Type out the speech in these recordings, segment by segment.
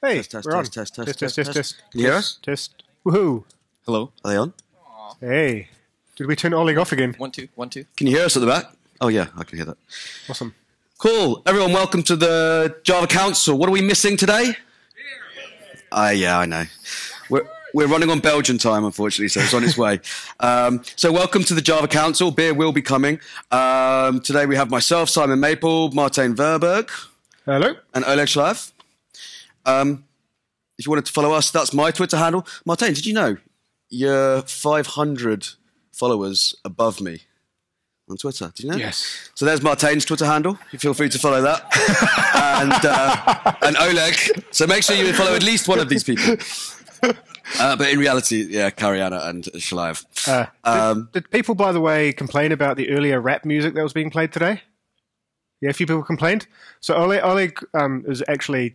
Hey, test, we're on. test. Test. Can you hear us? Test. Woohoo. Hello. Are they on? Hey. Did we turn Oleg off again? 1, 2, 1, 2. Can you hear us at the back? Oh, yeah, I can hear that. Awesome. Cool. Everyone, welcome to the Java Council. What are we missing today? Yeah, I know. We're running on Belgian time, unfortunately, so it's on its way. So welcome to the Java Council. Beer will be coming. Today we have myself, Simon Maple, Martijn Verburg. Hello. And Oleg Shelajev. If you wanted to follow us, that's my Twitter handle. Martijn, did you know you're 500 followers above me on Twitter? Did you know? Yes. So there's Martijn's Twitter handle. You feel free to follow that. and Oleg. So make sure you follow at least one of these people. But in reality, yeah, Kariana and Shalayev. Did people, by the way, complain about the earlier rap music that was being played today? Yeah, a few people complained. So Oleg is actually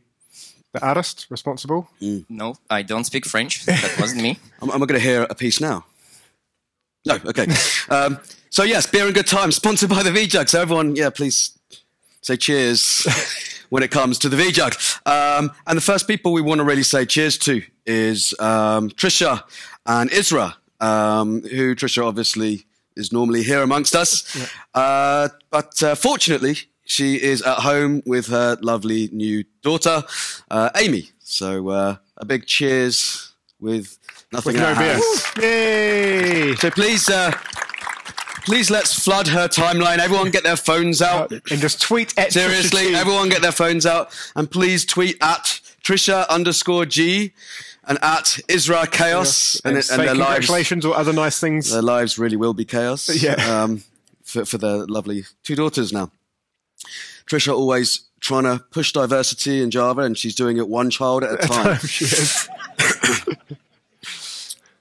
the artist responsible. No, I don't speak French. That wasn't me. Am I going to hear a piece now? No, okay. So yes, beer and good time, sponsored by the vJUG. So everyone, yeah, please say cheers when it comes to the vJUG. And the first people we want to really say cheers to is Trisha and Isra, who Trisha obviously is normally here amongst us. Yeah. But fortunately, she is at home with her lovely new daughter, Amy. So a big cheers with nothing in no our hands. Yay! So please let's flood her timeline. Everyone get their phones out. And just tweet at Seriously, Trisha G. Everyone get their phones out. And please tweet at Trisha_G and at Isra Chaos. And their congratulations lives, or other nice things. their lives really will be chaos. Yeah. For their lovely two daughters now. Trisha always trying to push diversity in Java, and she's doing it one child at a time. She is.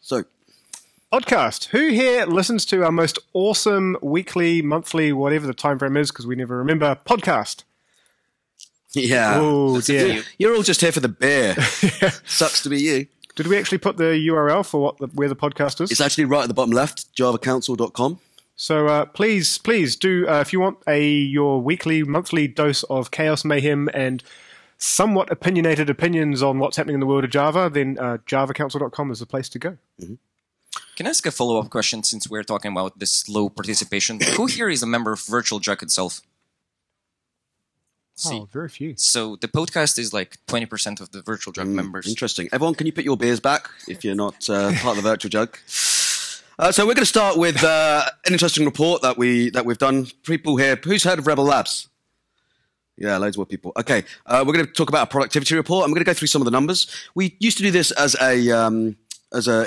So, Podcast. Who here listens to our most awesome weekly, monthly, whatever the time frame is, because we never remember, podcast? yeah. Oh, dear. You're all just here for the beer. Yeah. Sucks to be you. Did we actually put the URL for where the podcast is? It's actually right at the bottom left, javacouncil.com. So please do, if you want your weekly, monthly dose of chaos, mayhem, and somewhat opinionated opinions on what's happening in the world of Java, then javacouncil.com is the place to go. Mm-hmm. Can I ask a follow-up question since we're talking about this low participation? Who here is a member of virtualJUG itself? Oh, very few. So the podcast is like 20% of the virtualJUG members. Interesting. Everyone, can you put your beers back if you're not part of the virtualJUG? So we're going to start with an interesting report that we've done. People here, who's heard of RebelLabs? Yeah, loads more people. Okay, we're going to talk about a productivity report. I'm going to go through some of the numbers. We used to do this as a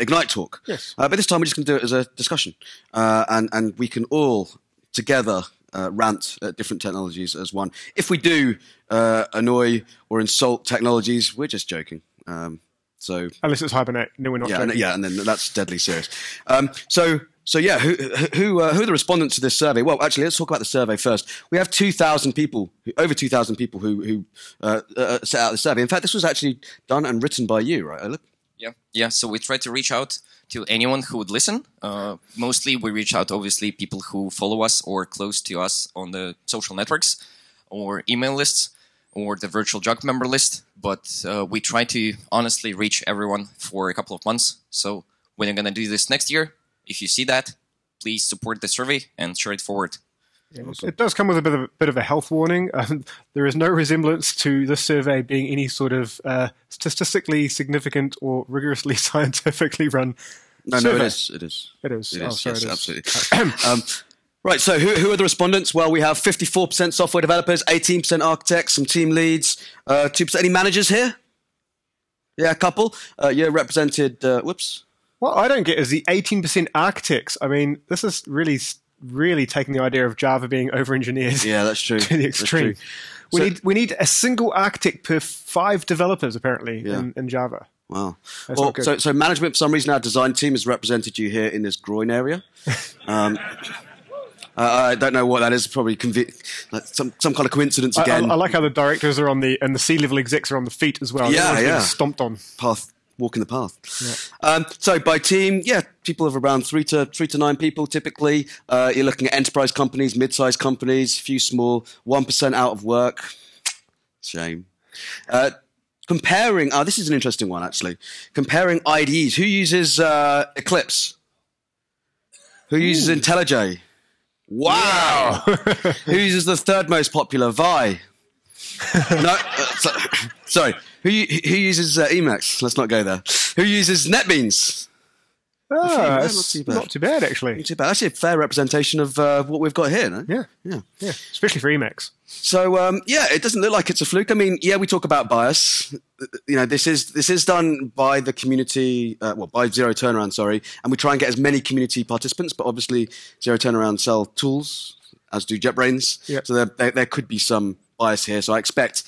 Ignite talk. Yes. But this time we're just going to do it as a discussion, and we can all together rant at different technologies as one. If we do annoy or insult technologies, we're just joking. So Unless it's Hibernate, then we're not joking. Yeah, and then that's deadly serious. So yeah, who are the respondents to this survey? Well, actually, let's talk about the survey first. We have 2,000 people, over 2,000 people who set out the survey. In fact, this was actually done and written by you, right, Oleg? Yeah. So we tried to reach out to anyone who would listen. Mostly we reach out, obviously, people who follow us or close to us on the social networks or email lists or the virtualJUG member list. But we try to honestly reach everyone for a couple of months. So when you're going to do this next year, if you see that, please support the survey and share it forward. Yeah, it does come with a bit of a health warning. There is no resemblance to this survey being any sort of statistically significant or rigorously scientifically run survey. No, it is. It is. It is. Yes, it is. absolutely. Right, so who are the respondents? Well, we have 54% software developers, 18% architects, some team leads, 2%. Any managers here? Yeah, a couple. You're represented, whoops. What I don't get is the 18% architects. I mean, this is really taking the idea of Java being over-engineered Yeah, that's true. to the extreme. We need a single architect per 5 developers, apparently, in Java. Wow. That's not good. So management, for some reason, our design team has represented you here in this groin area. I don't know what that is. Probably some kind of coincidence again. I like how the directors are and the C-level execs are on the feet as well. Yeah, They're stomped on. Walking the path. Yeah. So by team, people of around 3 to 9 people typically. You're looking at enterprise companies, mid-sized companies, a few small, 1% out of work. Shame. comparing. Oh, this is an interesting one actually. Comparing IDEs. Who uses Eclipse? Who uses IntelliJ? Wow. Who uses the third most popular Vi? No, sorry. Who uses Emacs? Let's not go there. Who uses NetBeans? Oh, not too bad, actually. Not too bad. Actually, a fair representation of what we've got here, no? Yeah. Especially for Emacs. So, yeah, it doesn't look like it's a fluke. I mean, yeah, we talk about bias. You know, this is done by the community, by ZeroTurnaround, sorry, and we try and get as many community participants, but obviously ZeroTurnaround sell tools, as do JetBrains. Yep. So there could be some bias here. So I expect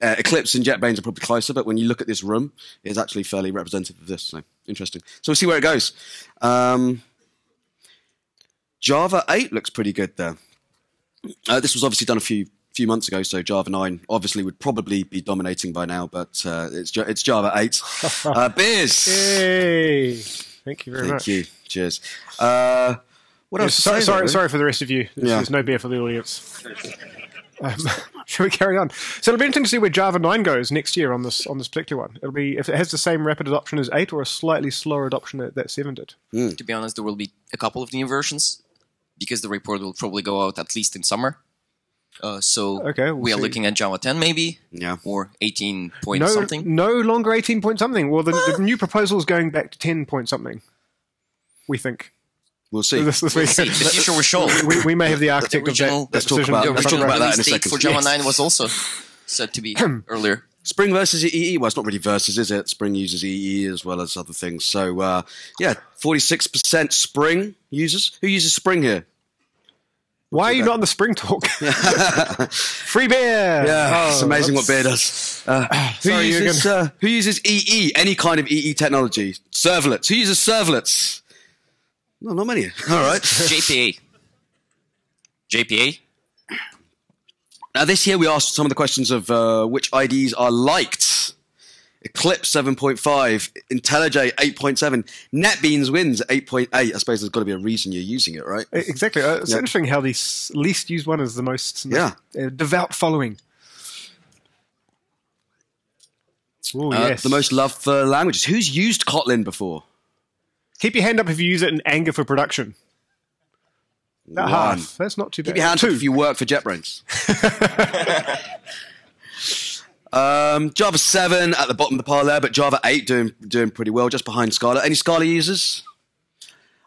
Eclipse and JetBrains are probably closer, but when you look at this room, it's actually fairly representative of this. So interesting. So we'll see where it goes. Java 8 looks pretty good there. This was obviously done a few months ago, so Java 9 obviously would probably be dominating by now, but it's Java 8. Beers! Yay! Thank you very much. Thank you. Cheers. What else? Sorry for the rest of you. There's no beer for the audience. Shall we carry on? So it'll be interesting to see where Java 9 goes next year on this particular one. It'll be if it has the same rapid adoption as 8 or a slightly slower adoption that 7 did. To be honest, there will be a couple of new versions because the report will probably go out at least in summer. We are looking at Java 10 maybe, or 18 point something. No longer 18 point something. Well, the new proposal is going back to 10 point something. We think. We'll see. This week. The future will show. We may have the architect of that. Let's talk about that in a second. For Java 9 was also said to be earlier. Spring versus EE. Well, it's not really versus, is it? Spring uses EE as well as other things. So, 46% Spring users. Who uses Spring here? Why are you not on the Spring talk? Free beer! Yeah, it's amazing what beer does. Who uses EE? Any kind of EE technology? Servlets. Who uses servlets? No, not many. All right. JPA. Now, this year we asked some of the questions of which IDs are liked. Eclipse 7.5, IntelliJ 8.7, NetBeans wins 8.8. I suppose there's got to be a reason you're using it, right? Exactly. It's interesting how the least used one is the most devout following. Ooh, yes. The most loved for languages. Who's used Kotlin before? Keep your hand up if you use it in anger for production. Half. That's not too bad. Keep your hand up if you work for JetBrains. Java 7 at the bottom of the pile there, but Java 8 doing pretty well, just behind Scala. Any Scala users?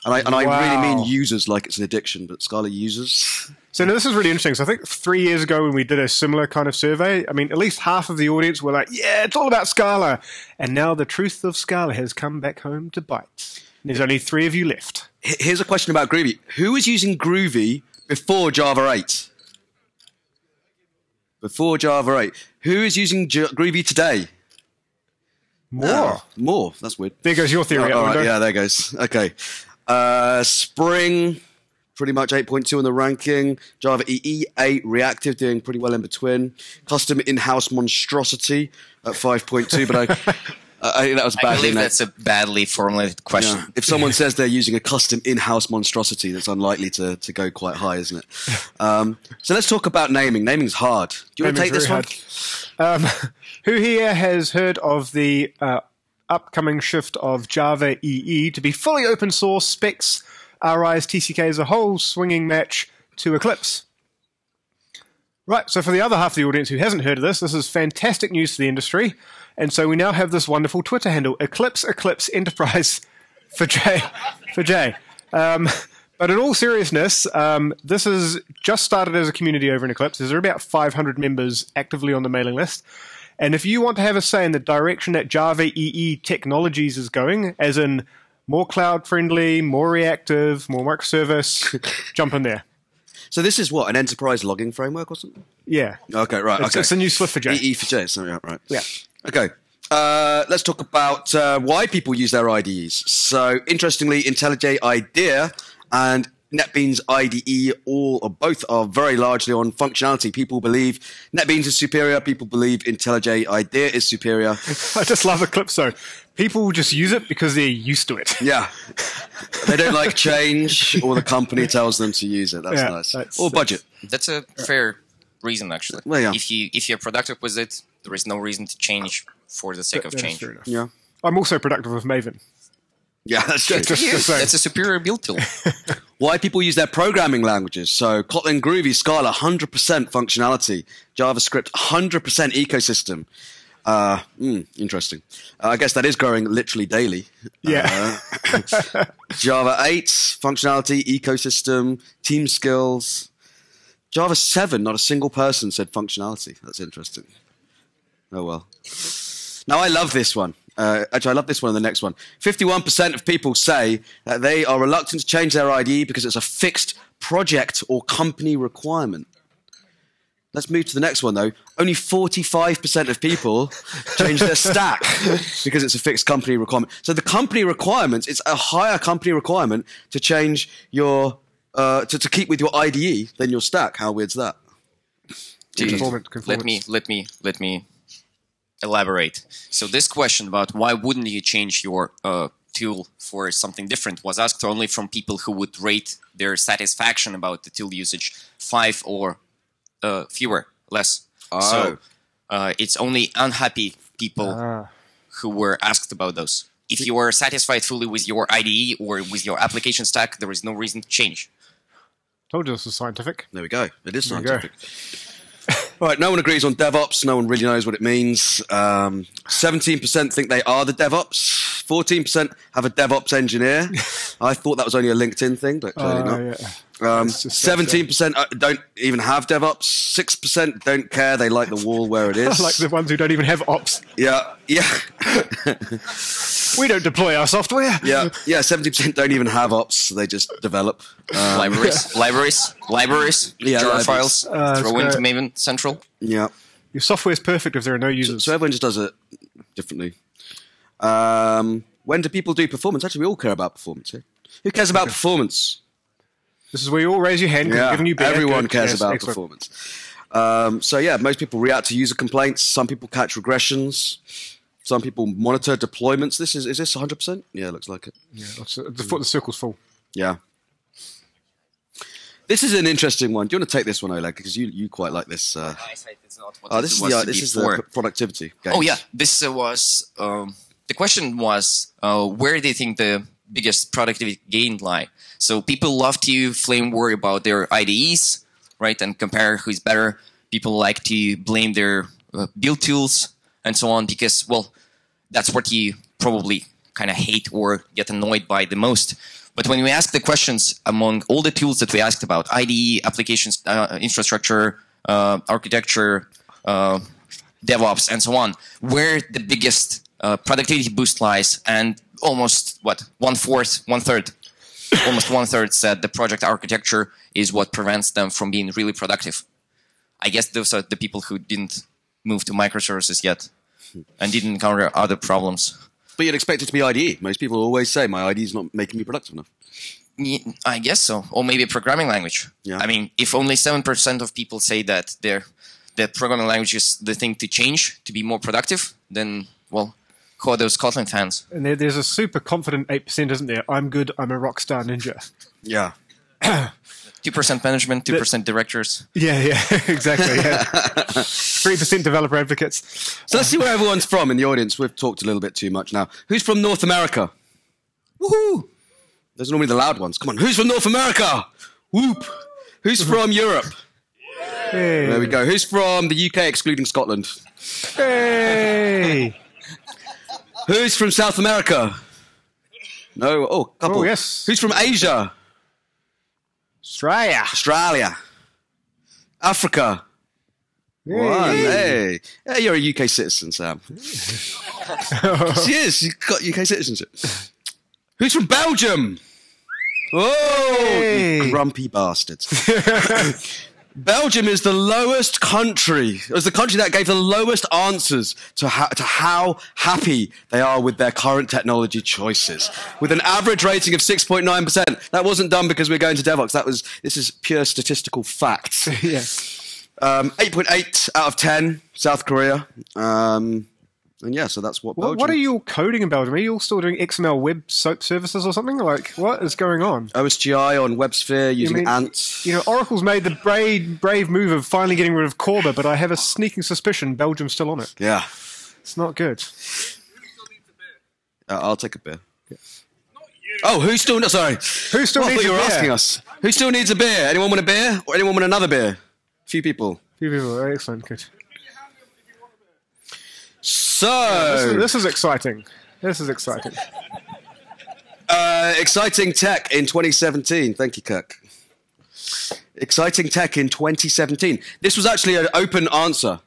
And I really mean users like it's an addiction, but Scala users. So now this is really interesting. So I think 3 years ago when we did a similar kind of survey, I mean, at least half of the audience were like, yeah, it's all about Scala. And now the truth of Scala has come back home to bite. There's only 3 of you left. Here's a question about Groovy. Who was using Groovy before Java 8? Before Java 8. Who is using Groovy today? More. That's weird. There goes your theory. All right, yeah, there goes. Okay. Spring, pretty much 8.2 in the ranking. Java EE 8, reactive, doing pretty well in between. Custom in-house monstrosity at 5.2, but I think that was badly. I believe that's a badly formulated question. Yeah. If someone says they're using a custom in-house monstrosity, that's unlikely to go quite high, isn't it? So let's talk about naming. Naming's hard. Do you want to take this one? Who here has heard of the upcoming shift of Java EE to be fully open source, specs, RIs, TCKs, a whole swinging match to Eclipse? Right, so for the other half of the audience who hasn't heard of this is fantastic news for the industry. And so we now have this wonderful Twitter handle, Eclipse Enterprise for J. But in all seriousness, this has just started as a community over in Eclipse. There's about 500 members actively on the mailing list. And if you want to have a say in the direction that Java EE technologies is going, as in more cloud-friendly, more reactive, more microservice, jump in there. So this is what, an enterprise logging framework or something? Yeah. Okay, right. It's a new Swift for J. EE for J, so right. Yeah. Okay. Let's talk about why people use their IDEs. So, interestingly, IntelliJ IDEA and NetBeans IDE both are very largely on functionality. People believe NetBeans is superior. People believe IntelliJ IDEA is superior. I just love Eclipse, though. People just use it because they're used to it. Yeah. They don't like change, or the company tells them to use it. That's nice. Or budget. That's a fair reason, actually. Well, yeah. If you're productive with it, there is no reason to change for the sake of change. Fair enough. Yeah. I'm also productive with Maven. Yeah, that's true. Just saying. That's a superior build tool. Why people use their programming languages. So Kotlin, Groovy, Scala, 100% functionality. JavaScript, 100% ecosystem. Interesting. I guess that is growing literally daily. Yeah. Java 8, functionality, ecosystem, team skills. Java 7, not a single person said functionality. That's interesting. Oh, well. Now, I love this one. Actually, I love this one and the next one. 51% of people say that they are reluctant to change their IDE because it's a fixed project or company requirement. Let's move to the next one, though. Only 45% of people change their stack because it's a fixed company requirement. So the company requirements, it's a higher company requirement to change your, to keep with your IDE than your stack. How weird's that? Conformance. Let me elaborate. So this question about why wouldn't you change your tool for something different was asked only from people who would rate their satisfaction about the tool usage 5 or fewer, less. Oh. So it's only unhappy people who were asked about those. If you are satisfied fully with your IDE or with your application stack, there is no reason to change. Told you this was scientific. There we go. It is There we scientific. Right, no one agrees on DevOps. No one really knows what it means. 17% think they are the DevOps. 14% have a DevOps engineer. I thought that was only a LinkedIn thing, but clearly not. Yeah. 17% don't even have DevOps. 6% don't care. They like the wall where it is. Like the ones who don't even have ops. Yeah. We don't deploy our software. Yeah. 70% don't even have ops. They just develop. Libraries, Yeah, jar libraries. files, throw great. into Maven Central. Yeah. Your software is perfect if there are no users. So everyone just does it differently. When do people do performance? Actually, we all care about performance here. Who cares about performance? This is where you all raise your hand. Yeah, Giving you beer. everyone Good. cares Yes, about excellent. performance. So yeah, most people react to user complaints. Some people catch regressions. Some people monitor deployments. Is this 100%? Yeah, looks like it. Yeah, the circle's full. Yeah. This is an interesting one. Do you want to take this one, Oleg? Because you quite like this. This is the productivity game. Oh yeah, this was the question was where do you think the biggest productivity gain lie? So people love to flame war about their IDEs, right, and compare who's better. People like to blame their build tools and so on because, well, that's what you probably kind of hate or get annoyed by the most. But when we ask the questions among all the tools that we asked about, IDE, applications, infrastructure, architecture, DevOps, and so on, where the biggest productivity boost lies, and almost, one-third said the project architecture is what prevents them from being really productive. I guess those are the people who didn't move to microservices yet and didn't encounter other problems. But you'd expect it to be IDE. Most people always say my IDE is not making me productive enough. I guess so. Or maybe a programming language. Yeah. I mean, if only 7% of people say that the programming language is the thing to change to be more productive, then, well, who are those Kotlin fans? And there's a super confident 8%, isn't there? I'm good. I'm a rockstar ninja. Yeah. 2% management, 2% directors. Yeah, exactly. Yeah. 3% developer advocates. So let's see where everyone's from in the audience. We've talked a little bit too much now. Who's from North America? Woohoo! Those are normally the loud ones. Come on. Who's from North America? Whoop! Who's from Europe? Hey. There we go. Who's from the UK excluding Scotland? Hey. Who's from South America? No. Oh, couple. Oh, yes. Who's from Asia? Australia. Africa. Hey. One. Hey. Yeah, you're a UK citizen, Sam. She is. You've got UK citizenship. Who's from Belgium? Oh, Hey. you grumpy bastards. Belgium is the lowest country. It was the country that gave the lowest answers to how happy they are with their current technology choices, with an average rating of 6.9%. That wasn't done because we're going to Devoxx. This is pure statistical facts. Yeah. 8.8 out of 10, South Korea. And yeah, so that's what What Belgium... are you all coding in Belgium? Are you all still doing XML web soap services or something? Like, what is going on? OSGI on WebSphere using Ant. You know, Oracle's made the brave move of finally getting rid of Corba, but I have a sneaking suspicion Belgium's still on it. Yeah. It's not good. I'll take a beer. Oh, who still... No, sorry. Who still needs a beer? You were asking us. Who still needs a beer? Anyone want a beer? Or anyone want another beer? Few people. Few people. Excellent. Good. So... This is exciting. This is exciting. Exciting tech in 2017. Thank you, Kirk. Exciting tech in 2017. This was actually an open answer.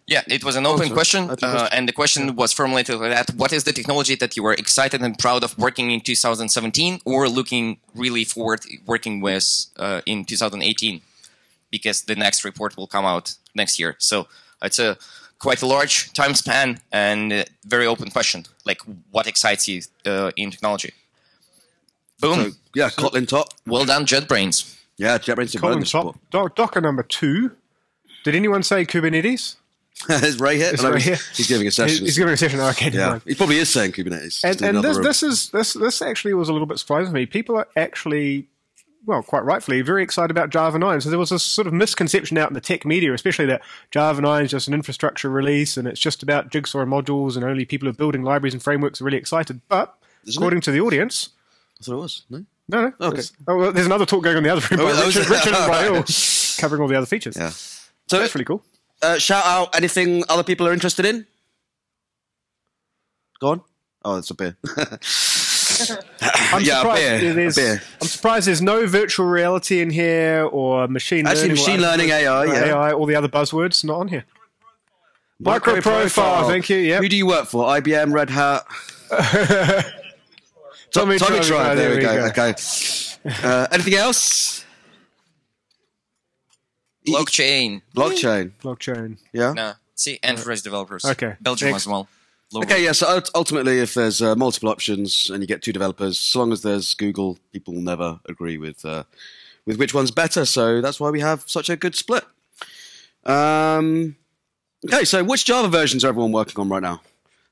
Yeah, it was an open question, and the question was formulated like that. What is the technology that you were excited and proud of working in 2017 or looking really forward working with in 2018? Because the next report will come out next year. So it's quite a large time span and a very open question. Like, what excites you in technology? Boom. So, yeah, Kotlin top. Well done, JetBrains. Yeah, JetBrains. Kotlin top. Docker number 2. Did anyone say Kubernetes? Is Ray here? He's giving a session. He's giving a session. Okay. Yeah, he probably is saying Kubernetes. And this actually was a little bit surprising to me. People are actually, well, quite rightfully, very excited about Java 9. So there was a sort of misconception out in the tech media, especially that Java 9 is just an infrastructure release and it's just about Jigsaw and modules and only people who are building libraries and frameworks are really excited. But according to the audience, I thought it was. No. No. Okay. Well, there's another talk going on in the other room by Richard and Raul, covering all the other features. Yeah. So that's really cool. Shout out anything other people are interested in. Go on. Oh, it's a beer. I'm surprised there's no virtual reality in here or machine learning. Actually, machine learning, AI, AI, all the other buzzwords not on here. Micro profile, thank you. Yeah. Who do you work for? IBM, Red Hat. Tommy Tribe. There we go. Okay. Anything else? Blockchain. Yeah. No. See, enterprise developers. Okay. Belgium as well. Okay, yeah, so ultimately, if there's multiple options and you get 2 developers, so long as there's Google, people will never agree with which one's better, so that's why we have such a good split. Okay, so which Java versions are everyone working on right now?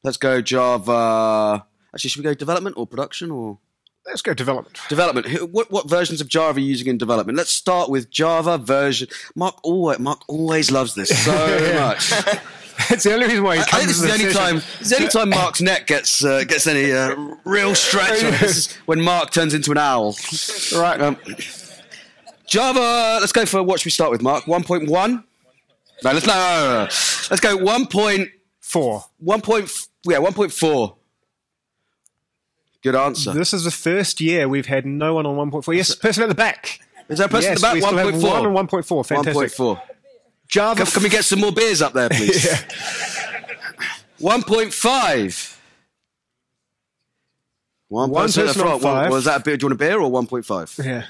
Let's go Java... Actually, should we go development or production or... Let's go development. Development. What versions of Java are you using in development? Let's start with Java version... Mark always loves this so much. It's the only reason why he comes. I think this is the only time Mark's neck gets any real stretch. This is when Mark turns into an owl. Right. Java. Let's go for what should we start with, Mark? 1.1. No. Let's go 1.4. 1.4. Good answer. This is the first year we've had no one on 1.4. Yes, person at the back. Is there a person at the back? 1.4. 1 on 1.4. Fantastic. 1.4. Java. Can we get some more beers up there, please? Yeah. 1.5. One person at the front. Was that a beer? Do you want a beer or 1.5? Yeah.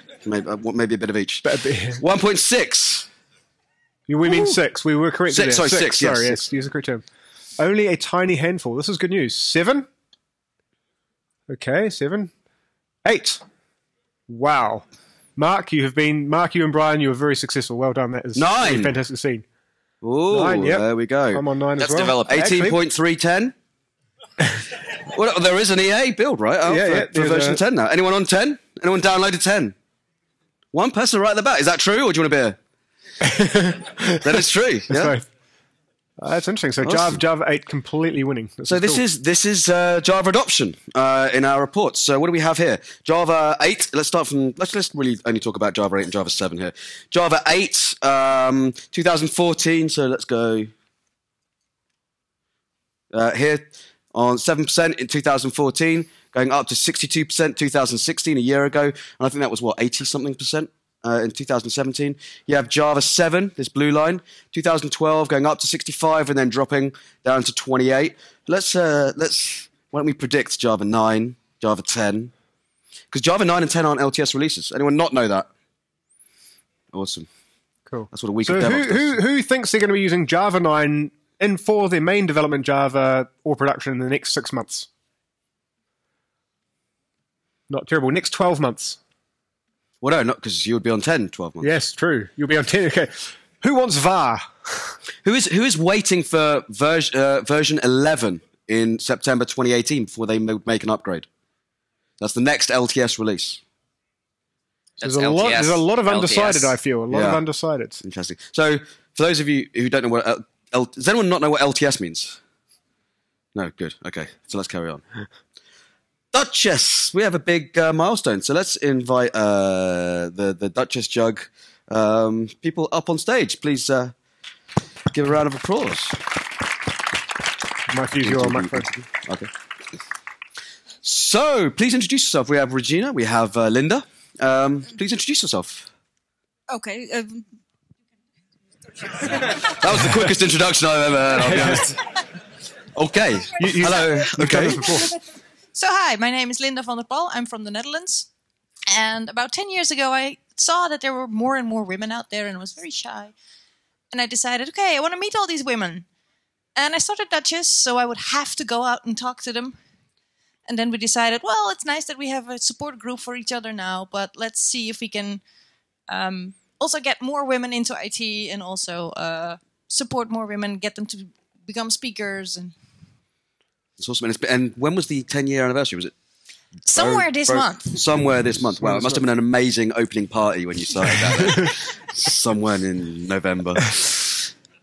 Maybe a bit of each. 1.6. We mean 6. We were correct. 6. Sorry, 6. Sorry, yes. Use the correct term. Only a tiny handful. This is good news. 7. Okay, 7. 8. Wow. Mark, you and Brian, you were very successful. Well done. That is 9. A fantastic scene. Ooh, 9, yep. There we go. I'm on 9 That's as well. That's developed. 18.310. Well, there is an EA build, right? For version 10 now. Anyone on 10? Anyone downloaded 10? One person right at the back. Is that true, or do you want a beer? That is true. Yeah. That's interesting. So awesome. Java 8 completely winning. This is Java adoption in our report. So what do we have here? Java 8. Let's really only talk about Java 8 and Java 7 here. Java 8, 2014. So let's go here on 7% in 2014, going up to 62% 2016, a year ago, and I think that was 80-something%. In 2017, you have Java 7, this blue line, 2012 going up to 65 and then dropping down to 28. Why don't we predict Java 9, Java 10? Because Java 9 and 10 aren't LTS releases. Anyone not know that? Awesome. Cool. That's what a week of DevOxx does. Who thinks they're going to be using Java 9 for their main development Java or production in the next 6 months? Not terrible. Next 12 months. Well, no, not because you would be on 10, 12 months. Yes, true. You'll be on 10. Okay. Who wants VAR? Who is waiting for version 11 in September 2018 before they make an upgrade? That's the next LTS release. There's a lot of undecided, I feel. A lot of undecided. Interesting. So, for those of you who don't know what... does anyone not know what LTS means? No, good. Okay, so let's carry on. Duchess! We have a big milestone. So let's invite the DevoxxUK people up on stage. Please give a round of applause. Might use your microphone. Okay. So, please introduce yourself. We have Regina. We have Linda. Please introduce yourself. Okay. That was the quickest introduction I've ever heard, I'll be honest. Okay. Hello. Okay. So hi, my name is Linda van der Pal. I'm from the Netherlands. And about 10 years ago, I saw that there were more and more women out there and I was very shy. And I decided, okay, I want to meet all these women. And I started Duchess, so I would have to go out and talk to them. And then we decided, well, it's nice that we have a support group for each other now, but let's see if we can also get more women into IT and also support more women, get them to become speakers. And that's awesome. And when was the 10-year anniversary? Was it? Somewhere this month. Somewhere this month. Wow, it must have been an amazing opening party when you started that. Somewhere in November.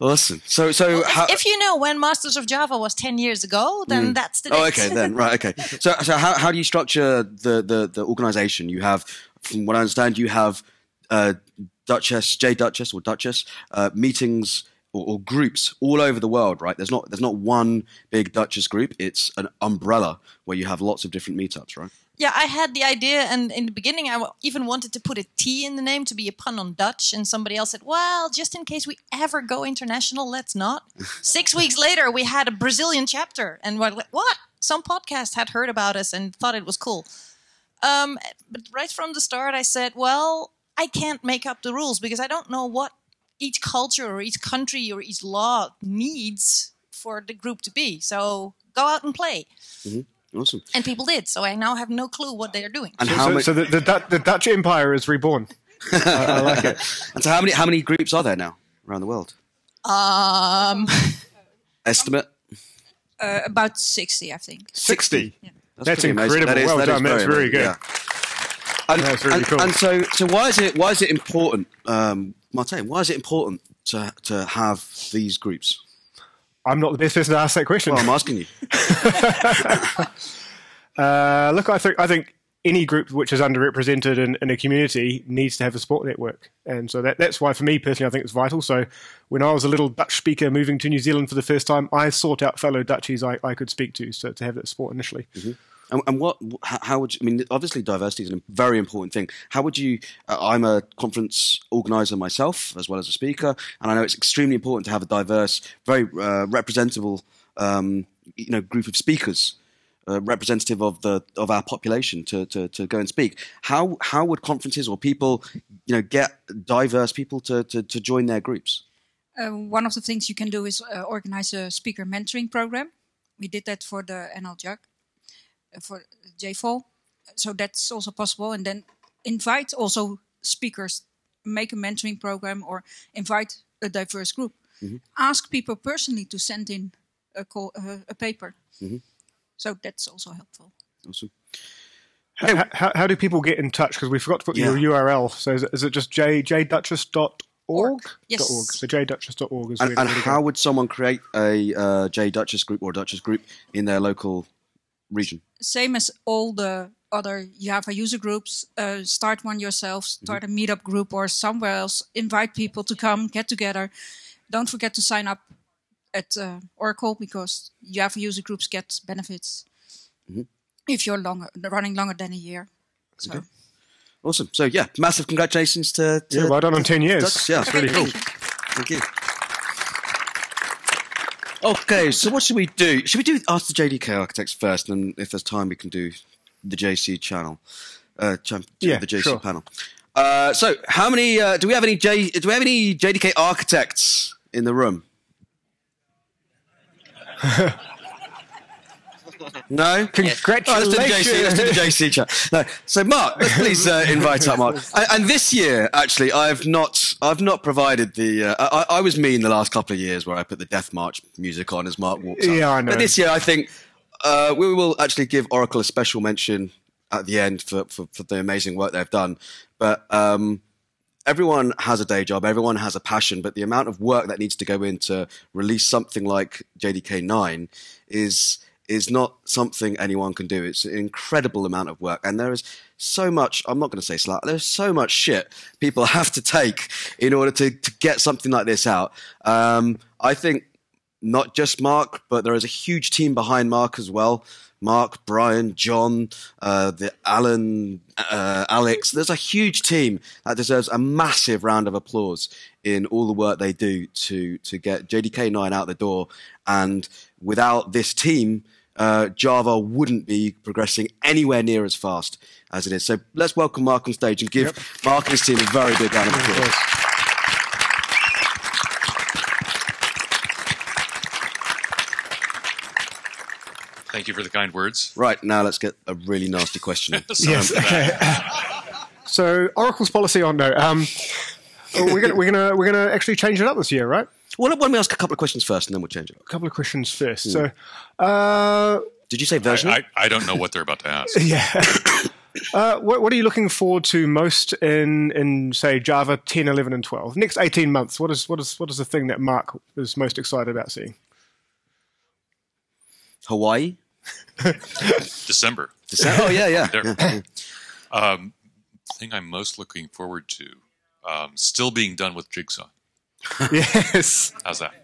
Awesome. So well, if you know when Masters of Java was 10 years ago, then that's the date. Oh, okay, then. Right, okay. So how do you structure the organization? You have, from what I understand, you have Duchess, JDuchess or Duchess, meetings or groups all over the world, right? There's not one big Duchess group. It's an umbrella where you have lots of different meetups, right? Yeah, I had the idea, and in the beginning I even wanted to put a T in the name to be a pun on Dutch, and somebody else said, well, just in case we ever go international, let's not. 6 weeks later, we had a Brazilian chapter, and we're like, what? Some podcast had heard about us and thought it was cool. But right from the start, I said, well, I can't make up the rules because I don't know what each culture or each country or each law needs for the group to be. So go out and play. Mm-hmm. Awesome. And people did, so I now have no clue what they are doing. And so the Dutch Empire is reborn. I like it. And so how many groups are there now around the world? Estimate? About 60, I think. 60? Yeah. That's incredible. Well done. That's very good. Yeah. And, that's really cool. And so why is it important, Martijn? Why is it important to have these groups? I'm not the best person to ask that question. Well, I'm asking you. Look, I think any group which is underrepresented in a community needs to have a support network. And so that's why, for me personally, I think it's vital. So when I was a little Dutch speaker moving to New Zealand for the first time, I sought out fellow Dutchies I could speak to, so to have that support initially. Mm-hmm. And how would you, I mean, obviously diversity is a very important thing. How would you, I'm a conference organizer myself, as well as a speaker, and I know it's extremely important to have a diverse, very representable, group of speakers, representative of our population to go and speak. How would conferences or people, get diverse people to join their groups? One of the things you can do is organize a speaker mentoring program. We did that for the NLJUG. For JFOL, so that's also possible. And then invite also speakers, make a mentoring program, or invite a diverse group. Mm-hmm. Ask people personally to send in a paper. Mm-hmm. So that's also helpful. Awesome. How do people get in touch? Because we forgot to put your URL. So is it just jduchess.org? Yes. .org. So jduchess.org is and how would someone create a JDuchess group or a Duchess group in their local region? Same as all the other Java user groups. Start one yourself, start a meetup group or somewhere else. Invite people to come, get together. Don't forget to sign up at Oracle because Java user groups get benefits if you're running longer than a year. So. Okay. Awesome. So yeah, massive congratulations to well done on 10 years. Yeah, it's really cool. Thank you. Okay, so what should we do? Should we do Ask the JDK Architects first, and if there's time, we can do the JC channel. The JC panel. So, how many? Do we have any JDK architects in the room? No? Congratulations. Let's do the JC chat. No. So, Mark, let's please invite up Mark. And this year, actually, I've not provided the... I was mean the last couple of years where I put the Death March music on as Mark walks up. Yeah, I know. But this year, I think we will actually give Oracle a special mention at the end for the amazing work they've done. But everyone has a day job, everyone has a passion, but the amount of work that needs to go in to release something like JDK 9 is not something anyone can do. It's an incredible amount of work. And there is so much, I'm not going to say slack, there's so much shit people have to take in order to get something like this out. I think not just Mark, but there is a huge team behind Mark as well. Mark, Brian, John, Alan, Alex. There's a huge team that deserves a massive round of applause in all the work they do to get JDK 9 out the door. And without this team, Java wouldn't be progressing anywhere near as fast as it is. So let's welcome Mark on stage and give Mark and his team a very big round of applause. Thank you for the kind words. Right, now let's get a really nasty question. Yes. Okay. So Oracle's policy on no. We're gonna actually change it up this year, right? Well, why don't we ask a couple of questions first, and then we'll change it. A couple of questions first. So, did you say version? I don't know what they're about to ask. Yeah. What are you looking forward to most in say Java 10, 11, and 12? Next 18 months. What is the thing that Mark is most excited about seeing? Hawaii. December. Oh yeah. Thing I'm most looking forward to, still being done with Jigsaw. Yes. How's that?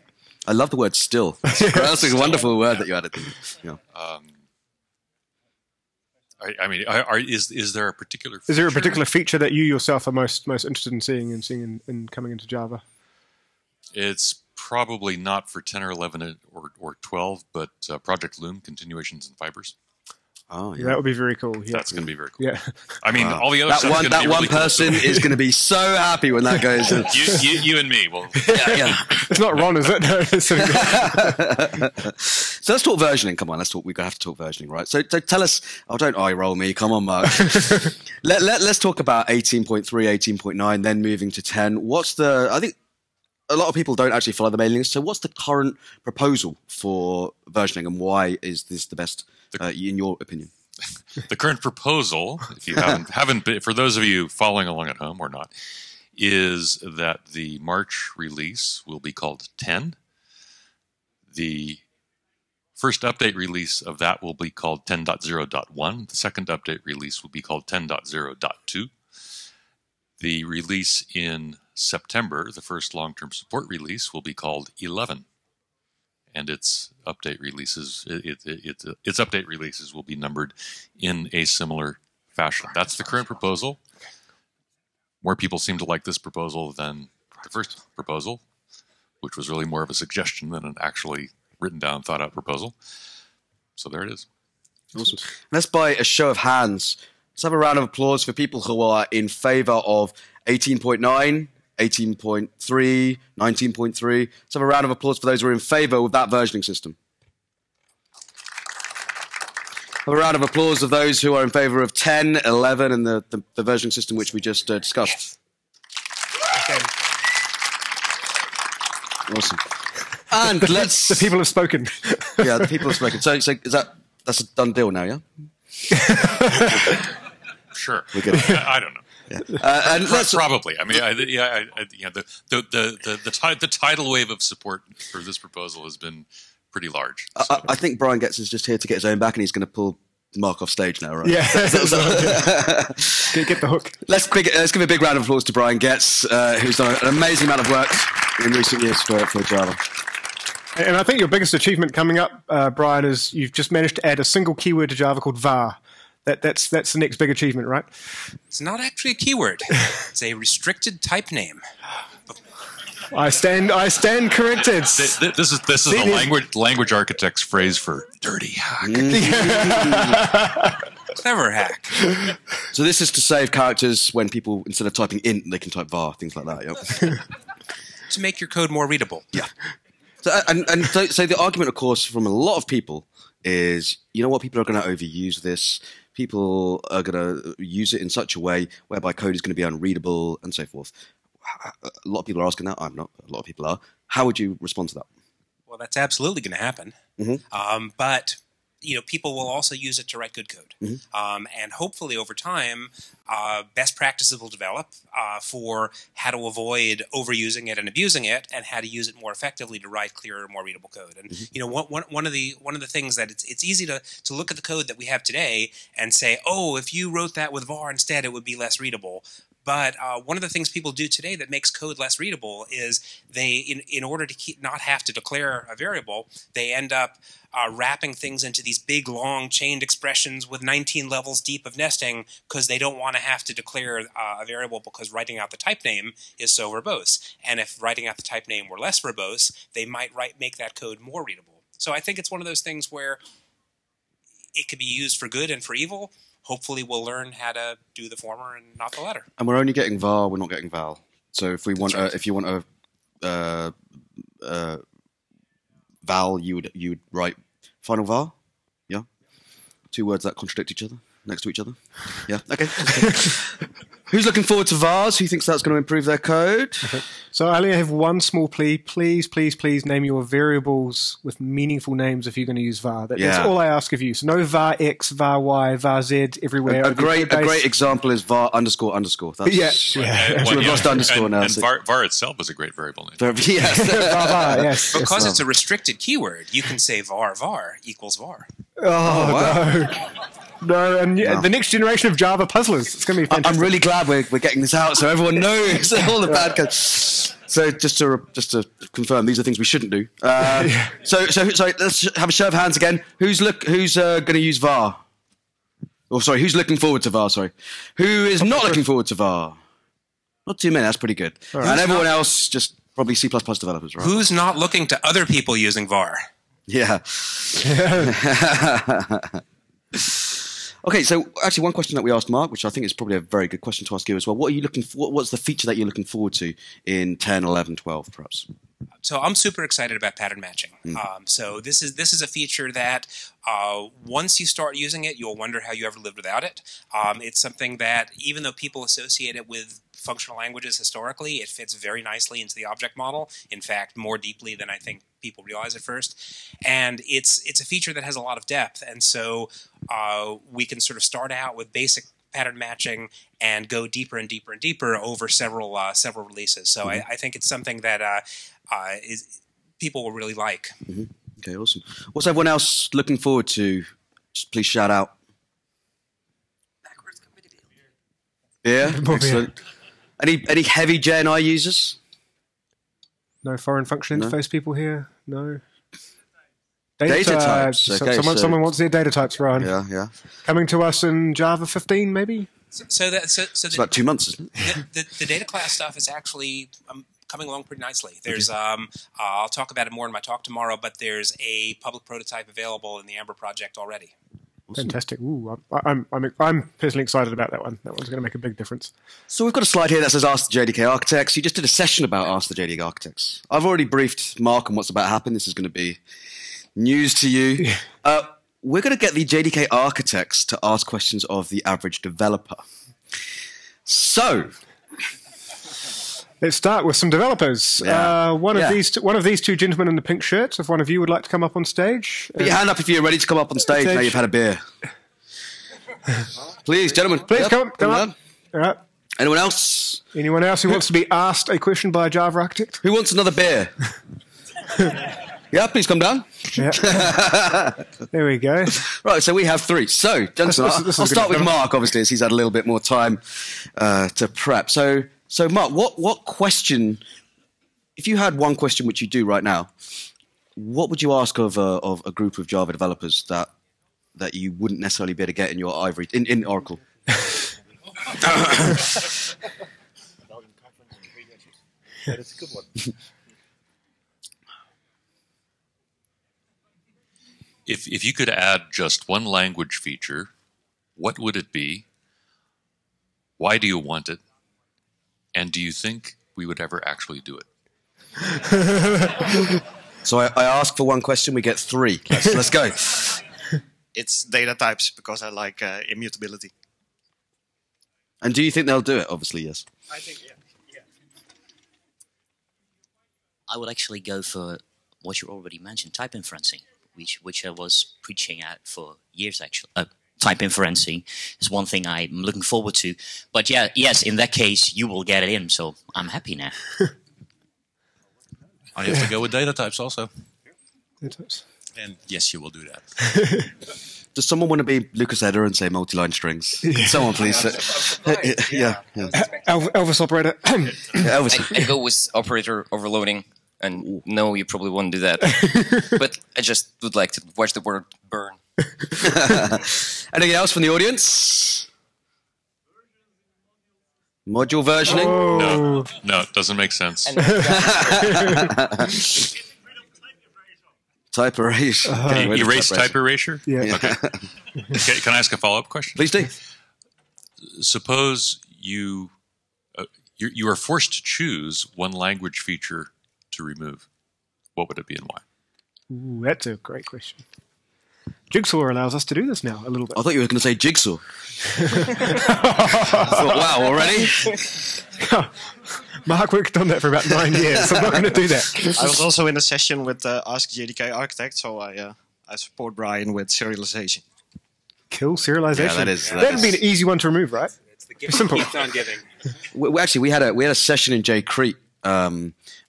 I love the word "still." That's a wonderful word that you added. Yeah. I mean, is there a particular feature? Is there a particular feature that you yourself are most interested in seeing in coming into Java? It's probably not for 10 or 11 or 12, but Project Loom, continuations and fibers. Oh, yeah. That would be very cool. Yeah. That's going to be very cool. Yeah. I mean, all the other stuff that one person is going to be so happy when that goes in. You and me. Well, yeah. It's not Ron, is it? No. So let's talk versioning. Come on, we have to talk versioning, right? So tell us. Oh, don't eye roll me. Come on, Mark. Let's talk about 18.3, 18.9, then moving to 10. I think a lot of people don't actually follow the mailing list. So what's the current proposal for versioning, and why is this the best, in your opinion? The current proposal, if you haven't been, for those of you following along at home or not, is that the March release will be called 10. The first update release of that will be called 10.0.1. The second update release will be called 10.0.2. The release in September, the first long-term support release, will be called 11, and its update releases will be numbered in a similar fashion. That's the current proposal. More people seem to like this proposal than the first proposal, which was really more of a suggestion than an actually written down, thought out proposal. So there it is. Awesome. Let's by a show of hands, let's have a round of applause for people who are in favor of 18.9, 18.3, 19.3. Let's have a round of applause for those who are in favor of that versioning system. Have a round of applause of those who are in favor of 10, 11, and the versioning system which we just discussed. Okay. Awesome. And let's... The people have spoken. Yeah, the people have spoken. So that's a done deal now, yeah? Sure. We're good. I don't know. Yeah. And probably. I mean, the tidal wave of support for this proposal has been pretty large. So. I think Brian Getz is just here to get his own back, and he's going to pull Mark off stage now, right? Yeah. Get the hook. Let's give a big round of applause to Brian Getz, who's done an amazing amount of work in recent years for Java. And I think your biggest achievement coming up, Brian, is you've just managed to add a single keyword to Java called var. That's the next big achievement, right? It's not actually a keyword. It's a restricted type name. I stand corrected. This is a language architect's phrase for dirty hack. Clever hack. So this is to save characters when people, instead of typing int, they can type var, things like that. Yep. To make your code more readable. Yeah. So the argument, of course, from a lot of people is, you know what, people are going to overuse this. People are going to use it in such a way whereby code is going to be unreadable and so forth. A lot of people are asking that. I'm not. A lot of people are. How would you respond to that? Well, that's absolutely going to happen. But people will also use it to write good code. And hopefully over time, best practices will develop for how to avoid overusing it and abusing it, and how to use it more effectively to write clearer, more readable code. And one of the things that it's easy to look at the code that we have today and say, oh, if you wrote that with var instead, it would be less readable. But one of the things people do today that makes code less readable is they, in order to not have to declare a variable, they end up wrapping things into these big, long, chained expressions with 19 levels deep of nesting because they don't want to have to declare a variable because writing out the type name is so verbose. And if writing out the type name were less verbose, they might make that code more readable. So I think it's one of those things where it could be used for good and for evil. Hopefully we'll learn how to do the former and not the latter. And we're only getting var, we're not getting val. So if we want, if you want a val, you would write final var. Yeah, 2 words that contradict each other next to each other. Yeah. Okay. Who's looking forward to vars? Who thinks that's going to improve their code? Okay. So I only have one small plea. Please, please, please name your variables with meaningful names if you're going to use var. That's all I ask of you. So no var x, var y, var z everywhere. A great example is var underscore underscore. That's, we've lost underscore now. And var itself is a great variable name. Yes. var, yes. Because it's a restricted keyword, you can say var equals var. Oh, wow. No, and the next generation of Java puzzlers. It's going to be fantastic. I'm really glad we're getting this out so everyone knows all the bad code. So just to confirm, these are things we shouldn't do. So let's have a show of hands again. Who's going to use var? Oh, sorry, who's looking forward to var? Sorry, who is not looking forward to var? Not too many. That's pretty good. Right. And everyone else just probably C++ developers, right? Who's not looking to other people using var? Yeah. Okay, so actually one question that we asked Mark, which I think is probably a very good question to ask you as well. What are you looking for? What's the feature that you're looking forward to in 10, 11, 12, perhaps? So I'm super excited about pattern matching. So this is a feature that once you start using it, you'll wonder how you ever lived without it. It's something that even though people associate it with functional languages historically, it fits very nicely into the object model. In fact, more deeply than I think people realize at first. And it's a feature that has a lot of depth. And so we can sort of start out with basic pattern matching and go deeper and deeper and deeper over several releases. So I think it's something that people will really like. Okay, awesome. What's everyone else looking forward to? Just please shout out. Backwards compatibility. Yeah, excellent. Any heavy JNI users? No foreign function interface people here? No. Data types. Okay, someone wants their data types, Ryan. Yeah. Coming to us in Java 15, maybe? So it's about 2 months, isn't it? The data class stuff is actually coming along pretty nicely. There's I'll talk about it more in my talk tomorrow, but there's a public prototype available in the Amber project already. Awesome. Fantastic. Ooh, I'm personally excited about that one. That one's going to make a big difference. So we've got a slide here that says Ask the JDK Architects. You just did a session about Ask the JDK Architects. I've already briefed Mark on what's about to happen. This is going to be news to you. We're going to get the JDK Architects to ask questions of the average developer. So let's start with some developers. One of these two gentlemen in the pink shirts. If one of you would like to come up on stage, put your hand up if you're ready to come up on stage. Now you've had a beer. Please, gentlemen, please come up. All right. Anyone else? Anyone else who wants to be asked a question by a Java architect? Who wants another beer? Yeah, please come down. Yeah. There we go. Right, so we have 3. So, gentlemen, I'll start with Mark, obviously, as he's had a little bit more time to prep. So Mark, what question, if you had one question, which you do right now, what would you ask of a group of Java developers that you wouldn't necessarily be able to get in your Ivory, in Oracle? That's a good one. If you could add just one language feature, what would it be? Why do you want it? And do you think we would ever actually do it? So I ask for one question, we get 3. Let's go. it's data types because I like immutability. And do you think they'll do it? Obviously, yes. I think, yeah. I would actually go for what you already mentioned, type inferencing, which I was preaching at for years, actually. Type inferencing is one thing I'm looking forward to. But yeah, yes, in that case, you will get it in, so I'm happy now. I have to go with data types also. Data types. And yes, you will do that. Does someone want to be Lucas Eder and say multi-line strings? Someone, please. Yeah. Elvis operator. Elvis. I'd go with operator overloading. And no, you probably won't do that. But I just would like to watch the world burn. Anything else from the audience? Module versioning? Oh. No, it doesn't make sense. Type erasure. Erase type erasure? Yeah. Okay. Can I ask a follow-up question? Please do. Suppose you are forced to choose one language feature to remove. What would it be and why? Ooh, that's a great question. Jigsaw allows us to do this now a little bit. I thought you were going to say jigsaw. I thought, wow, already? Mark worked on that for about 9 years. I'm not going to do that. I was also in a session with Ask JDK Architect, so I support Brian with serialization. Kill serialization. Yeah, That'd be an easy one to remove, right? It's the gift Simple. that keeps on giving. Actually, we had a session in JCrete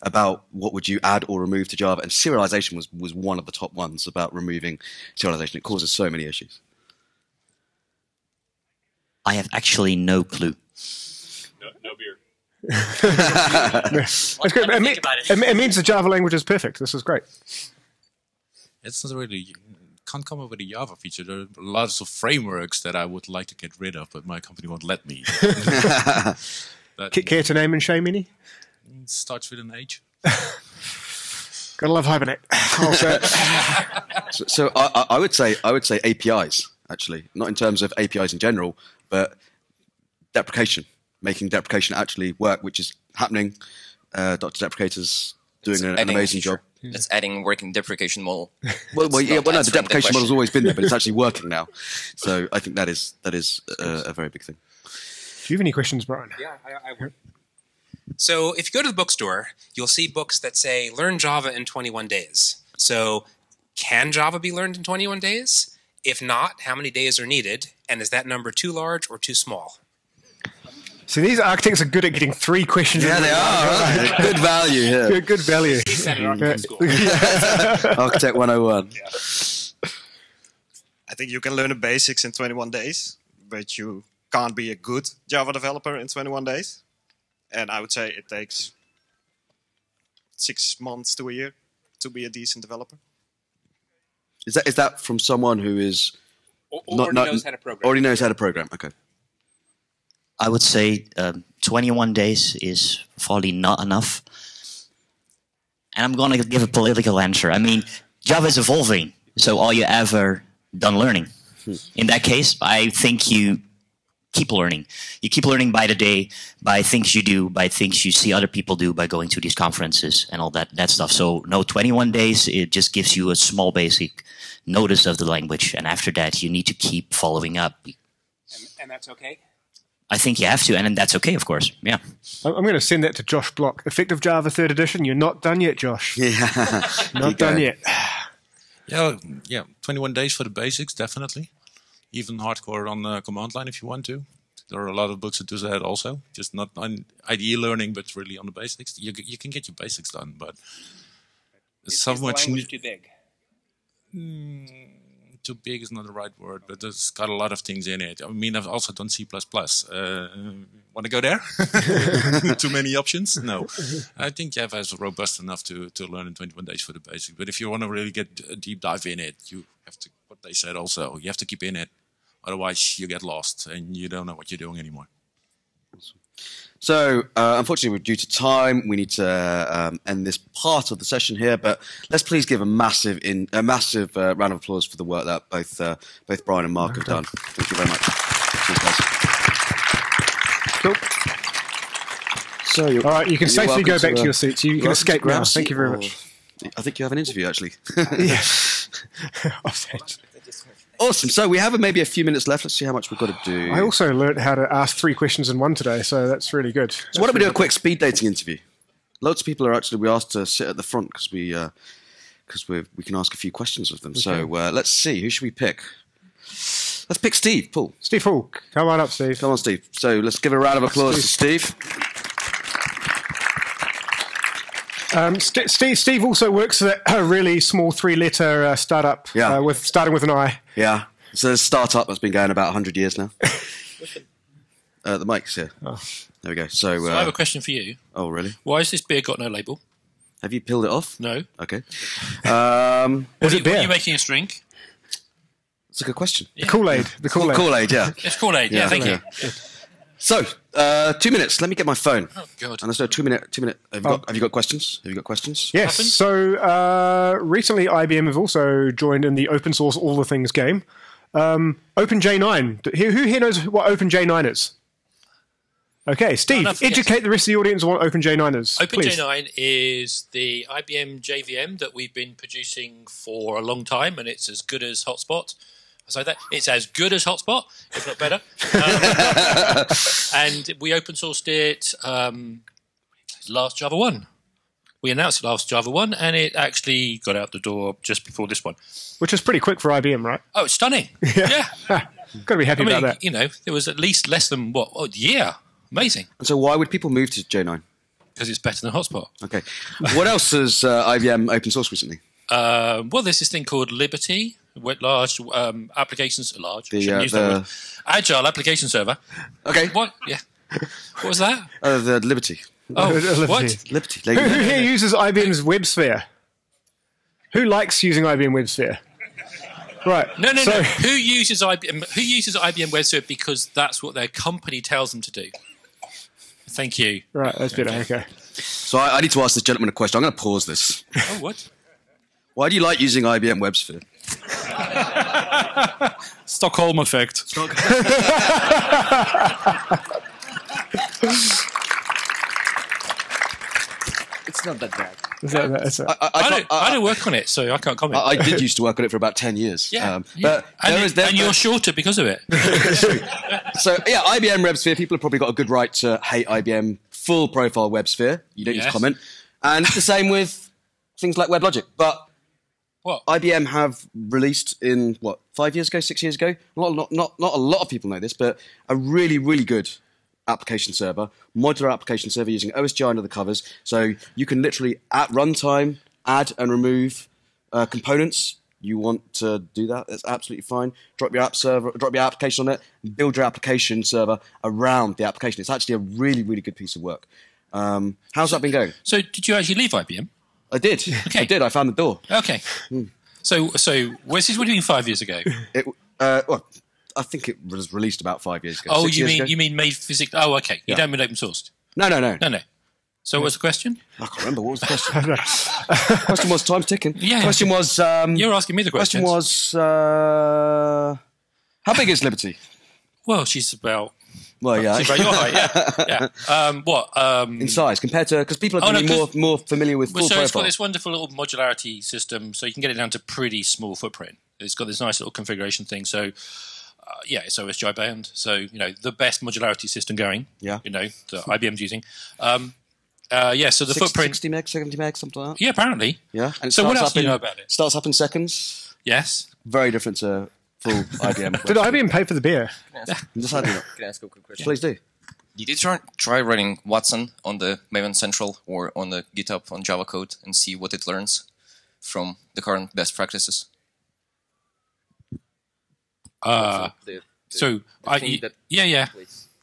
about what would you add or remove to Java, and serialization was one of the top ones about removing serialization. It causes so many issues. I have actually no clue. No beer. That's great. It means the Java language is perfect. This is great. It's not really... Can't come up with a Java feature. There are lots of frameworks that I would like to get rid of, but my company won't let me. But Care to name and shame any? it starts with an H. Gotta love Hibernate. Also, So I would say APIs, actually, not in terms of APIs in general, but deprecation, making deprecation actually work, which is happening. Dr. Deprecator's doing an amazing job. It's adding working deprecation model. Well, It's yeah, not well, no, the answering deprecation question. model's always been there, but it's actually working now. So I think that is a very big thing. do you have any questions, Brian? Yeah, I would. So if you go to the bookstore, you'll see books that say, learn Java in 21 days. So can Java be learned in 21 days? If not, how many days are needed? And is that number too large or too small? So these architects are good at getting 3 questions. Yeah, in they are. Right? Good value here. Good value. He said it on school. Architect 101. I think you can learn the basics in 21 days, but you can't be a good Java developer in 21 days. And I would say it takes 6 months to a year to be a decent developer. Is that from someone who is Already knows how to program. already knows how to program? Okay. I would say 21 days is probably not enough. And I'm going to give a political answer. I mean, Java is evolving, so are you ever done learning? In that case, I think you keep learning. You keep learning by the day, by things you do, by things you see other people do, by going to these conferences and all that stuff. So no, 21 days, it just gives you a small basic notice of the language. And after that, you need to keep following up. And that's okay? I think you have to, and that's okay, of course. Yeah. I'm going to send that to Josh Block. Effective Java 3rd edition. You're not done yet, Josh. Yeah. Not done yet. Yeah, 21 days for the basics, definitely. Even hardcore on the command line if you want to. There are a lot of books that do that also. Just not on IDE learning, but really on the basics. You can get your basics done, but there's so much... Is the language too big? Too big is not the right word, but it's got a lot of things in it. I mean, I've also done C++. Want to go there? Too many options? No. I think Java is robust enough to learn in 21 days for the basics. But if you want to really get a deep dive in it, you have to, what they said also, you have to keep in it. Otherwise, you get lost and you don't know what you're doing anymore. So, unfortunately, we're due to time. We need to end this part of the session here, but let's please give a massive round of applause for the work that both Brian and Mark have done. Thank you very much. Cheers, guys. Cool. So, all right, you can safely go back to your seats. You can escape now. grab Thank you very much. I think you have an interview, actually. Yeah. Awesome. So we have maybe a few minutes left. Let's see how much we've got to do. I also learned how to ask 3 questions in one today, so that's really good. So why don't we do a quick speed dating interview? Lots of people are actually, we asked to sit at the front because we can ask a few questions of them. Okay. So let's see. Who should we pick? Let's pick Steve, Paul. Steve Paul. Come on up, Steve. Come on, Steve. So let's give a round of applause to Steve. Steve also works at a really small 3-letter startup, starting with an I. Yeah, it's a startup that's been going about 100 years now. The mic's here. Oh. There we go. So I have a question for you. Oh, really? Why has this beer got no label? Have you peeled it off? No. Okay. What are you making us drink? That's a good question. Yeah. The Kool-Aid. The Kool-Aid. Kool-Aid, yeah. It's Kool-Aid, yeah, thank you. So, 2 minutes. Let me get my phone. Oh, God. And let's do a 2 minute. Have you got questions? Yes. So, recently IBM have also joined in the open source All the Things game. OpenJ9. Who here knows what OpenJ9 is? Okay, Steve, educate the rest of the audience on what OpenJ9 is. OpenJ9 is the IBM JVM that we've been producing for a long time, and it's as good as Hotspot. So that it's as good as Hotspot, if not better. And we open sourced it last JavaOne. We announced it last JavaOne, and it actually got out the door just before this one. Which is pretty quick for IBM, right? Oh, it's stunning. Yeah. Got to be happy about that. You know, there was at least less than, a year. Amazing. And so why would people move to J9? Because it's better than Hotspot. Okay. What else has IBM open sourced recently? Well, there's this thing called Liberty, large applications, Agile Application Server. Okay. What? Yeah. What was that? The Liberty. Oh, Liberty. What? Liberty. Who here uses IBM's WebSphere? Who likes using IBM WebSphere? Right. No. Who uses IBM WebSphere because that's what their company tells them to do? Thank you. Right, that's better. Okay. So I need to ask this gentleman a question. I'm going to pause this. Oh, what? Why do you like using IBM WebSphere? Stockholm effect. It's not that bad. I don't work on it, so I can't comment. I did used to work on it for about 10 years. Yeah. But and you're shorter because of it. So, IBM WebSphere, people have probably got a good right to hate IBM full profile WebSphere. You don't need to comment. And it's the same with things like WebLogic. But what? IBM have released in, 5 years ago, 6 years ago? Not a lot of people know this, but a really, really good application server, modular application server using OSGI under the covers. So you can literally, at runtime, add and remove components. You want to do that, that's absolutely fine. Drop your application on it, and build your application server around the application. It's actually a really, really good piece of work. How's that been going? So did you actually leave IBM? I did. Okay. I did. I found the door. Okay. So what do you mean 5 years ago? I think it was released about 5 years ago. Oh, you mean made physically? Oh, okay. You don't mean open sourced? No. So what's the question? I can't remember. What was the question? Question was time's ticking. Yeah. Question was... You're asking me the question. Question was... how big is Liberty? Well, she's about... Well, yeah. She's about your height, yeah. In size, compared to... Because people are more familiar with full profile. It's got this wonderful little modularity system, so you can get it down to pretty small footprint. It's got this nice little configuration thing, so... it's OSGI bound, so the best modularity system going. Yeah, that IBM's using. So the footprint 60 meg, 70 meg, something like that. Yeah, apparently. Yeah. And so what else do you know about it? Starts up in seconds. Yes. Very different to full IBM. Did IBM pay for the beer? Can I ask a quick question? Please do. Did you try running Watson on the Maven Central or on the GitHub on Java code and see what it learns from the current best practices? You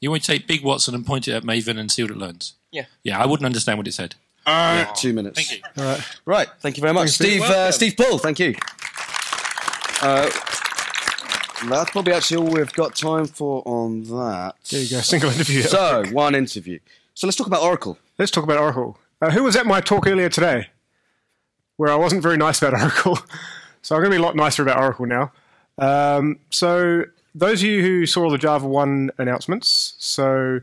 want to take Big Watson and point it at Maven and see what it learns? Yeah. Yeah, I wouldn't understand what it said. 2 minutes. Thank you. All right. Right. Thank you very much, Steve. Steve Paul. Thank you. That's probably actually all we've got time for on that. There you go. Single interview. So one interview. So let's talk about Oracle. Let's talk about Oracle. Who was at my talk earlier today, where I wasn't very nice about Oracle? So I'm going to be a lot nicer about Oracle now. So those of you who saw the JavaOne announcements, so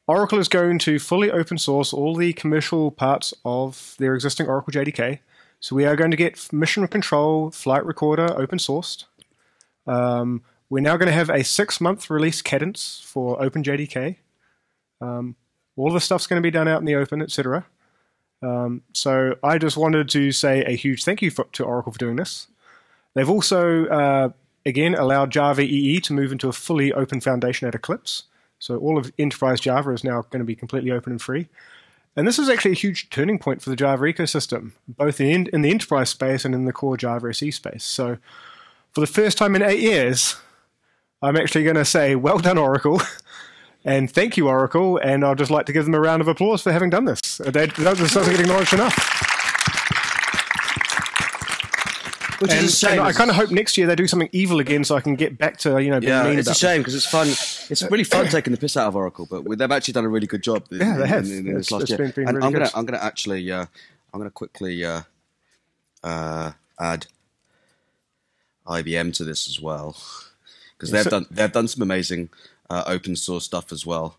Oracle is going to fully open source all the commercial parts of their existing Oracle JDK. So we are going to get mission control, flight recorder open sourced. We're now going to have a 6-month release cadence for OpenJDK. All the stuff's going to be done out in the open, etc. So I just wanted to say a huge thank you to Oracle for doing this. They've also, again, allowed Java EE to move into a fully open foundation at Eclipse. So all of enterprise Java is now going to be completely open and free. And this is actually a huge turning point for the Java ecosystem, both in the enterprise space and in the core Java SE space. So for the first time in 8 years, I'm actually going to say, well done, Oracle. And thank you, Oracle, and I'd just like to give them a round of applause for having done this. That doesn't get acknowledged enough. Which is a shame. And I kind of hope next year they do something evil again so I can get back to, being mean it's a shame because it's fun. It's really fun taking the piss out of Oracle, but they've actually done a really good job. Yeah, they have. In this last year. Been and really I'm going to actually, I'm going to quickly add IBM to this as well because they've done some amazing open source stuff as well.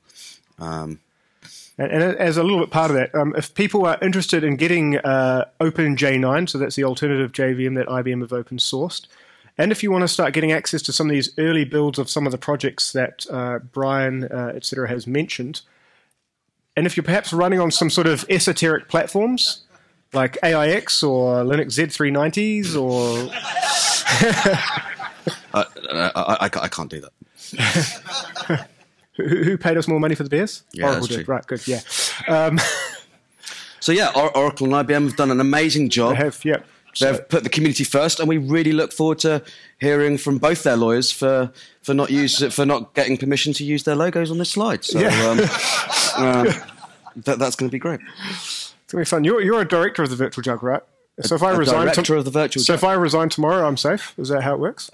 And as a little bit part of that, if people are interested in getting OpenJ9, so that's the alternative JVM that IBM have open sourced, and if you want to start getting access to some of these early builds of some of the projects that Brian, etc., has mentioned, and if you're perhaps running on some sort of esoteric platforms like AIX or Linux Z390s or... I can't do that. Who paid us more money for the beers? Yeah, Oracle that's did. true. Right, good, yeah. So yeah, Oracle and IBM have done an amazing job. They have, yeah. They've put the community first, and we really look forward to hearing from both their lawyers for not getting permission to use their logos on this slide. So that's going to be great. It's going to be fun. You're a director of the virtualJUG, right? So if I resign director of the virtualJUG. So if I resign tomorrow, I'm safe. Is that how it works?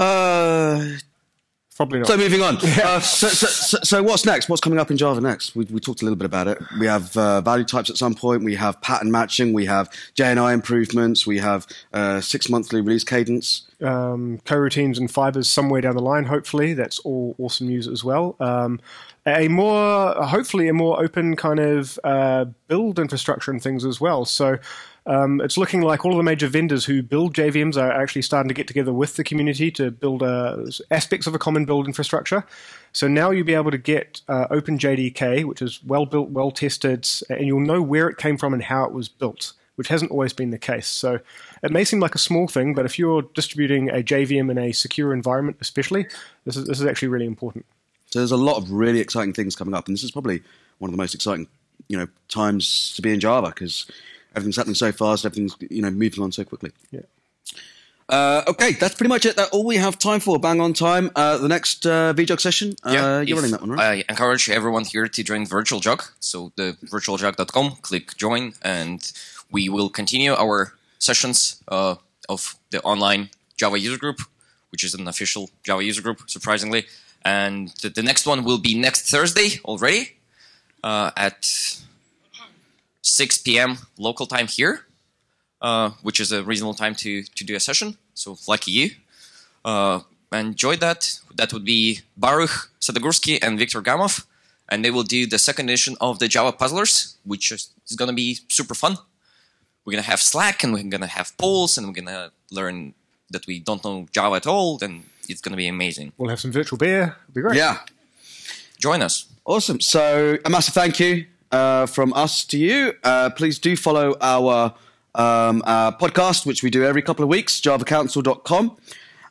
Probably not. So moving on. So what's next? What's coming up in Java next? We talked a little bit about it. We have value types at some point. We have pattern matching. We have JNI improvements. We have 6 monthly release cadence. Coroutines and fibers somewhere down the line, hopefully. That's all awesome news as well. Hopefully a more open kind of build infrastructure and things as well. So it's looking like all of the major vendors who build JVMs are actually starting to get together with the community to build aspects of a common build infrastructure. So now you'll be able to get OpenJDK, which is well built, well tested, and you'll know where it came from and how it was built, which hasn't always been the case. So it may seem like a small thing, but if you're distributing a JVM in a secure environment especially, this is actually really important. So there's a lot of really exciting things coming up, and this is probably one of the most exciting times to be in Java because everything's happening so fast, everything's moving on so quickly. Yeah. Okay, that's pretty much it. That's all we have time for. Bang on time. The next vJUG session, you're running that one, right? I encourage everyone here to join virtualJUG. So the virtualjug.com, click join, and we will continue our sessions of the online Java user group, which is an official Java user group, surprisingly. And the next one will be next Thursday already at 6 p.m. local time here, which is a reasonable time to do a session. So lucky you. Enjoy that. That would be Baruch Sadagursky and Viktor Gamov. And they will do the second edition of the Java Puzzlers, which is going to be super fun. We're going to have Slack, and we're going to have polls, and we're going to learn that we don't know Java at all, and it's going to be amazing. We'll have some virtual beer. It'll be great. Yeah. Join us. Awesome. So a massive thank you from us to you. Please do follow our podcast, which we do every couple of weeks, javacouncil.com.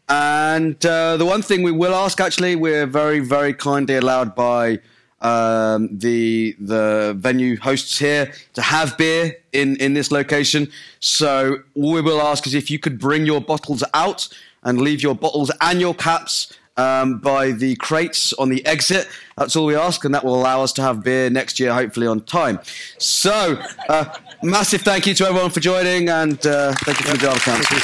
And the one thing we will ask, actually, we're very, very kindly allowed by the venue hosts here to have beer in this location. So all we will ask is if you could bring your bottles out and leave your bottles and your caps by the crates on the exit. That's all we ask, and that will allow us to have beer next year, hopefully on time. So, massive thank you to everyone for joining, and thank you from the Java Council.